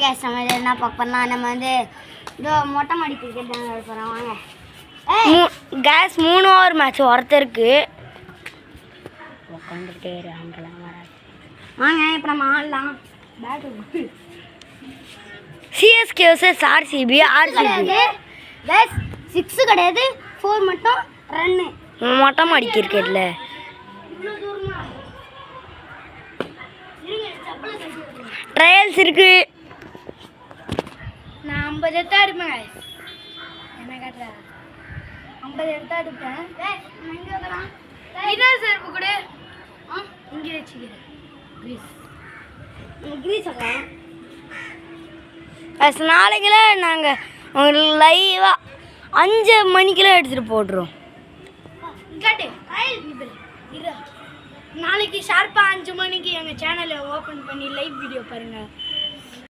Case நம்ம என்ன பார்ப்போம்னா நம்ம வந்து இதோ மொட்டை மாடி கிரிக்கெட் தான் போகிறோம். வாங்க கேஸ் 3 ஓவர் மேட்ச் ஒருத்தருக்கு உட்காந்துக்கிட்டே அங்கெல்லாம் வராது. வாங்க இப்போ நம்ம ஆடலாம். Bat CSK versus RCB. கேஸ் 6 கிடையாது 4 மட்டும் ரன்னு மொட்டை மாடி கிரிக்கெட்டில் ட்ரையல்ஸ் இருக்கு. நான் 50 எடுத்தா எடுப்பேன். என்ன காட்டுற 50 எடுத்தா எடுப்பேன். இங்கே வந்துடலாம். இதான் செருப்பு கூட இங்கே வச்சுக்கிறேன். கிரீஸ் நாளைக்கெல்லாம் நாங்கள் உங்களுக்கு லைவாக 5 மணிக்கெல்லாம் எடுத்துகிட்டு போட்டுருவோம். நாளைக்கு ஷார்ப்பாக 5 மணிக்கு எங்கள் சேனலை ஓப்பன் பண்ணி லைவ் வீடியோ பாருங்கள்.